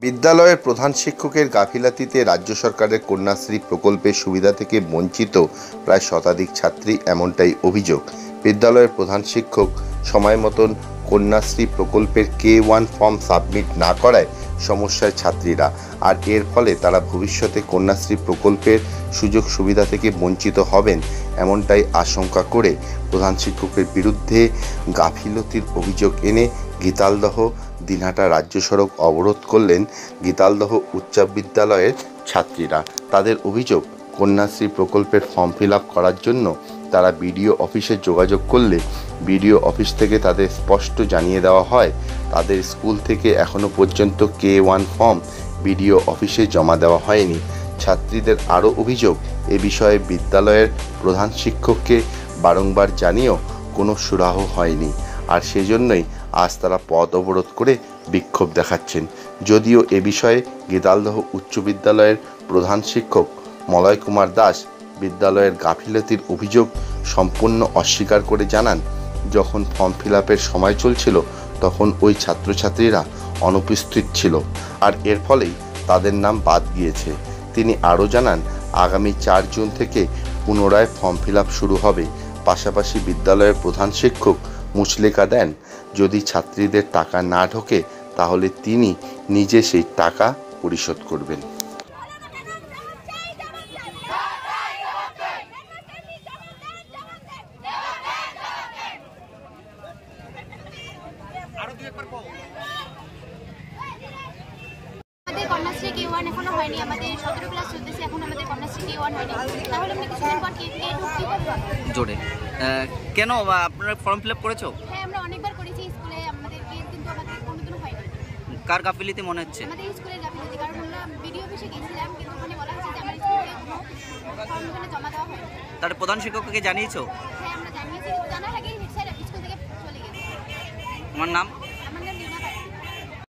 বিদ্যালয়ের প্রধান শিক্ষকের গাফিলতিতে রাজ্য সরকারের কন্যাশ্রী প্রকল্পের সুবিধা থেকে বঞ্চিত প্রায় শতাধিক ছাত্রী, এমনটাই অভিযোগ। বিদ্যালয়ের প্রধান শিক্ষক সময় মতন কন্যাশ্রী প্রকল্পের K1 ফর্ম সাবমিট না করায় সমস্যায় ছাত্রীরা, আর এর ফলে তারা ভবিষ্যতে কন্যাশ্রী প্রকল্পের সুযোগ সুবিধা থেকে বঞ্চিত হবেন, এমনটাই আশঙ্কা করে প্রধান শিক্ষকের বিরুদ্ধে গাফিলতির অভিযোগ এনে গীতালদহ দিনহাটা রাজ্য সড়ক অবরোধ করলেন গীতালদহ উচ্চ বিদ্যালয়ের ছাত্রীরা। তাদের অভিযোগ, কন্যাশ্রী প্রকল্পের ফর্ম ফিল আপ করার জন্য তারা বিডিও অফিসে যোগাযোগ করলে বিডিও অফিস থেকে তাদের স্পষ্ট জানিয়ে দেওয়া হয় তাদের স্কুল থেকে এখনও পর্যন্ত K1 ফর্ম বিডিও অফিসে জমা দেওয়া হয়নি। ছাত্রীদের আরও অভিযোগ, এ বিষয়ে বিদ্যালয়ের প্রধান শিক্ষককে বারংবার জানিয়েও কোনো সুরাহা হয়নি, আর সেজন্যই আজ তারা পথ অবরোধ করে বিক্ষোভ দেখাচ্ছেন। যদিও এ বিষয়ে গীতালদহ উচ্চ বিদ্যালয়ের প্রধান শিক্ষক মলয় কুমার দাস বিদ্যালয়ের গাফিলতির অভিযোগ সম্পূর্ণ অস্বীকার করে জানান, যখন ফর্ম ফিল আপের সময় চলছিল তখন ওই ছাত্রছাত্রীরা অনুপস্থিত ছিল, আর এর ফলেই তাদের নাম বাদ গিয়েছে। তিনি আরও জানান, আগামী 4 জুন থেকে পুনরায় ফর্ম ফিল আপ শুরু হবে। পাশাপাশি বিদ্যালয়ের প্রধান শিক্ষক মুচলেকা দেন, যদি ছাত্রীদের টাকা না ঢোকে তাহলে তিনি নিজে সেই টাকা পরিশোধ করবেন। আমাদের কন্যাশ্রী K1 এখনো হয়নি, আমাদের 17 ক্লাস চলতেছে, এখন আমাদের কন্যাশ্রী K1 হয়নি, তাহলে আমরা কিছুদিন পর K2 জোরে কেন আপনারা ফর্ম ফিল আপ করেছো? হ্যাঁ, আমরা অনেকবার করেছি স্কুলে আমাদেরকে, কিন্তু আমাদের কোনোদিনও হয়নি। কার গাফিলতি মনে হচ্ছে? আমাদের স্কুলের গাফিলতি, কারণ আমরা বিডিও অফিসে গেছিলাম, কিন্তু ওখানে বলা হয়েছে যে আমার স্কুলে কোনো ফর্ম ওখানে জমা দেওয়া হয়নি। তাহলে প্রধান শিক্ষককে জানিয়েছো? হ্যাঁ, আমরা জানিয়েছি, কিন্তু জানার আগেই স্যার স্কুল থেকে চলে গেছে। আমার নাম